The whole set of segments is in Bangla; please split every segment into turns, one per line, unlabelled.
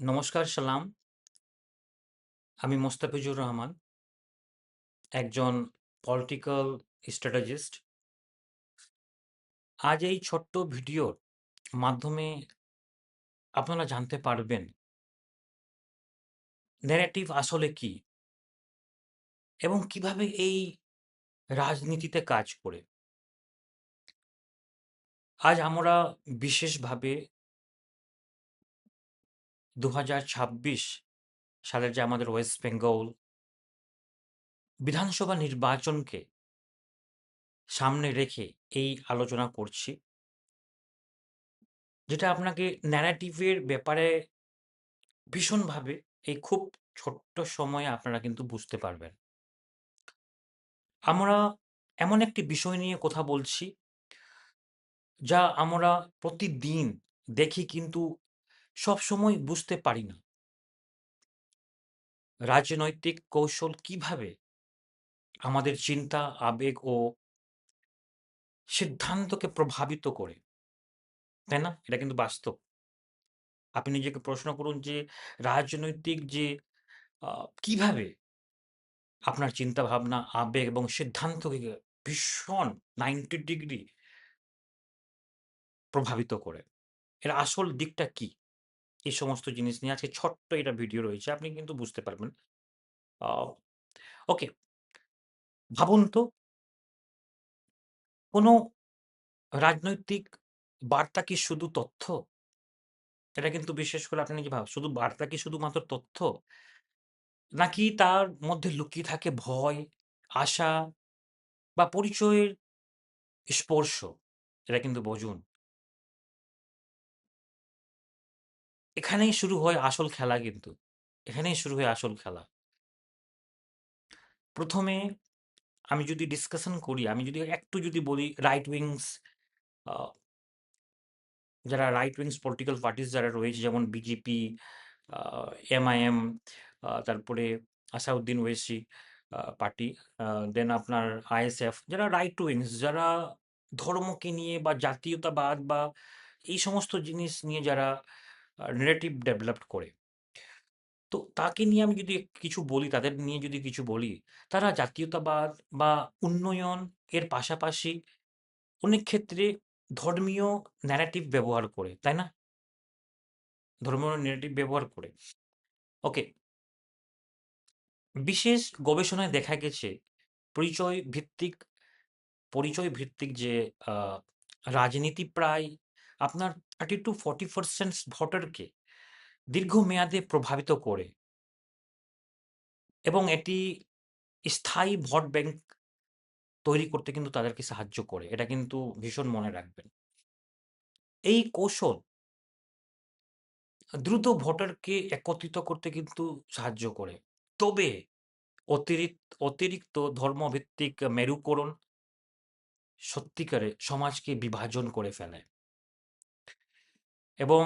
নমস্কার, সালাম। আমি মোস্তাফিজুর রহমান, একজন পলিটিক্যাল স্ট্র্যাটেজিস্ট। আজ এই ছোট্ট ভিডিওর মাধ্যমে আপনারা জানতে পারবেন ন্যারেটিভ আসলে কি এবং কিভাবে এই রাজনীতিতে কাজ করে। আজ আমরা বিশেষভাবে ২০২৬ সালের যে আমাদের ওয়েস্ট বেঙ্গল বিধানসভা নির্বাচনকে সামনে রেখে এই আলোচনা করছি, যেটা আপনাকে ন্যারেটিভের ব্যাপারে ভীষণভাবে এই খুব ছোট্ট সময়ে আপনারা কিন্তু বুঝতে পারবেন। আমরা এমন একটি বিষয় নিয়ে কথা বলছি, যা আমরা প্রতিদিন দেখি কিন্তু সবসময় বুঝতে পারি না। রাজনৈতিক কৌশল কিভাবে আমাদের চিন্তা, আবেগ ও সিদ্ধান্তকে প্রভাবিত করে, তাই না? এটা কিন্তু বাস্তব। আপনি নিজেকে প্রশ্ন করুন যে রাজনৈতিক যে কিভাবে আপনার চিন্তাভাবনা, আবেগ এবং সিদ্ধান্তকে ভীষণ 90 ডিগ্রি প্রভাবিত করে। এর আসল দিকটা কি? এই সমস্ত জিনিস নিয়ে আজকে ছোট্ট এটা ভিডিও রয়েছে। আপনি কিন্তু বুঝতে পারবেন। আ ওকে, ভাবুন তো কোনো রাজনৈতিক বার্তা কি শুধু তথ্য? এটা কিন্তু বিশেষ করে আপনি নিজে শুধু বার্তা কি শুধুমাত্র তথ্য? নাকি তার মধ্যে লুকিয়ে থাকে ভয়, আশা বা পরিচয়ের স্পর্শ? এটা কিন্তু বুঝুন। এখানেই শুরু হয় আসল খেলা কিন্তু। এখানেই শুরু হয় আসল খেলা। ১ম এ আমি যদি ডিসকাশন করি, আমি যদি একটু যদি বলি রাইট উইংস আ যারা রাইট উইংস পলিটিক্যাল পার্টিস যারা রয়েছে, যেমন বিজেপি, আ এমআইএম, তারপরে আসাউদ্দিন ওয়েসি পার্টি, আ দেন আপনার আইএসএফ, যারা রাইট উইংস, যারা ধর্মকে নিয়ে বা জাতীয়তাবাদ বা এই সমস্ত জিনিস নিয়ে যারা ন্যারেটিভ ডেভেলপ করে। তো তাকে নিয়ে আমি যদি কিছু বলি, তাদের নিয়ে যদি কিছু বলি, তারা জাতীয়তাবাদ বা উন্নয়ন এর পাশাপাশি অনেক ক্ষেত্রে ধর্মীয় ন্যারেটিভ ব্যবহার করে, তাই না? ধর্মীয় ন্যারেটিভ ব্যবহার করে। ওকে, বিশেষ গবেষণায় দেখা গেছে পরিচয় ভিত্তিক পরিচয় ভিত্তিক যে আ রাজনীতি প্রায় আপনার 30-40% ভোটারকে দীর্ঘমেয়াদে প্রভাবিত করে এবং এটি স্থায়ী ভোট ব্যাংক তৈরি করতে কিন্তু তাদেরকে সাহায্য করে। এটা কিন্তু ভীষণ মনে রাখবেন। এই কৌশল দ্রুত ভোটারকে একত্রিত করতে কিন্তু সাহায্য করে। তবে অতিরিক্ত ধর্মভিত্তিক মেরুকরণ সত্যিকারে সমাজকে বিভাজন করে ফেলে এবং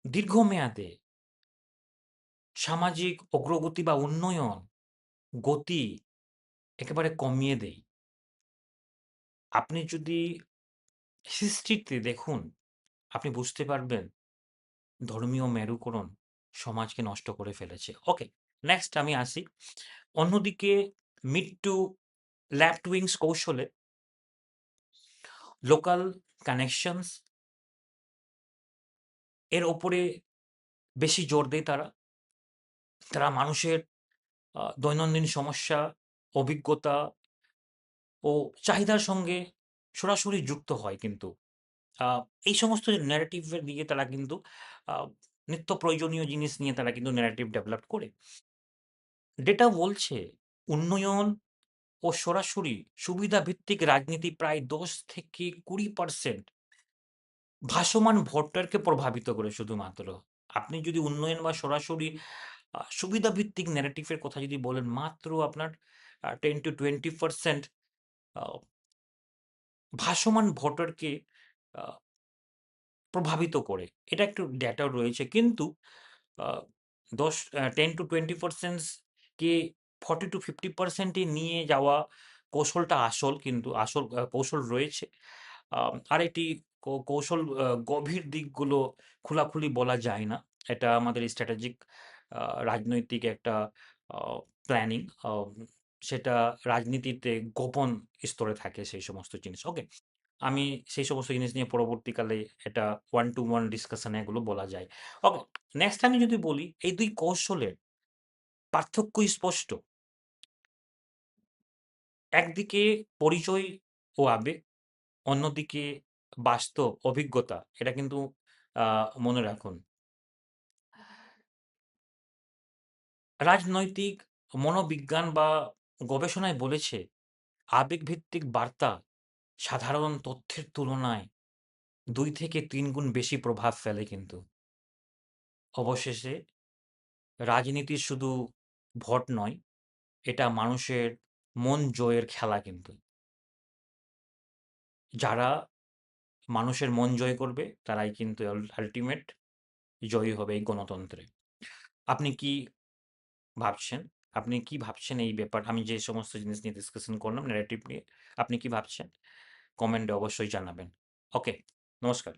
দীর্ঘমেয়াদে সামাজিক অগ্রগতি বা উন্নয়ন গতি একেবারে কমিয়ে দেয়। আপনি যদি হিস্ট্রিতে দেখুন, আপনি বুঝতে পারবেন ধর্মীয় মেরুকরণ সমাজকে নষ্ট করে ফেলেছে। ওকে, নেক্সট আমি আসি। অন্যদিকে মিড টু লেফট উইংস কৌশলে লোকাল কানেকশনস এর উপরে বেশি জোর দেয় তারা। তারা মানুষের দৈনন্দিন সমস্যা, অভিজ্ঞতা ও চাহিদার সঙ্গে সরাসরি যুক্ত হয় কিন্তু। আ এই সমস্ত ন্যারেটিভ এর দিকে তারা কিন্তু আ নিত্য প্রয়োজনীয় জিনিস নিয়ে তারা কিন্তু ন্যারেটিভ ডেভেলপ করে। ডেটা বলছে উন্নয়ন ও সরাসরি সুবিধাভিত্তিক রাজনীতি প্রায় ১০-২০% ভাসমান ভোটারকে প্রভাবিত করে শুধুমাত্র। আপনি যদি উন্নয়ন বা সরাসরি সুবিধাভিত্তিক ন্যারেটিভ এর কথা যদি বলেন, মাত্র আপনার 10-20% আ ভাসমান ভোটারকে আ প্রভাবিত করে। এটা একটু ডেটাও রয়েছে। কিন্তু আ 10-20% কে 40-50% এ নিয়ে যাওয়া কৌশলটা আসল, কিন্তু আসল কৌশল রয়েছে। আর এটি কৌশল গভীর দিকগুলো খোলাখুলি বলা যায় না। এটা আমাদের স্ট্র্যাটেজিক রাজনৈতিক একটা প্ল্যানিং। সেটা রাজনীতিতে গোপন স্তরে থাকে সেই সমস্ত জিনিস। ওকে? আমি সেই সমস্ত জিনিস নিয়ে পরবর্তীকালে এটা ওয়ান টু ওয়ান ডিসকাশনে এগুলো বলা যায়। ওকে, নেক্সট আমি যদি বলি এই ২ কৌশলের পার্থক্য স্পষ্ট। একদিকে পরিচয় ও আবেগ, অন্যদিকে বাস্তব অভিজ্ঞতা। এটা কিন্তু মনে রাখুন। রাজনৈতিক মনোবিজ্ঞান বা গবেষণায় বলেছে, আবেগভিত্তিক বার্তা সাধারণ তথ্যের তুলনায় ২ থেকে ৩ গুণ বেশি প্রভাব ফেলে কিন্তু। অবশেষে রাজনীতি শুধু ভোট নয়, এটা মানুষের মন জয়ের খেলা কিন্তু। যারা মানুষের মন জয় করবে তারাই কিন্তু আল্টিমেট জয়ী হবে এই গণতন্ত্রে। আপনি কি ভাবছেন? আপনি কি ভাবছেন এই ব্যাপার আমি যে সমস্ত জিনিস নিয়ে ডিসকাশন করলাম ন্যারেটিভ নিয়ে, আপনি কি ভাবছেন? কমেন্টে অবশ্যই জানাবেন। ওকে, নমস্কার।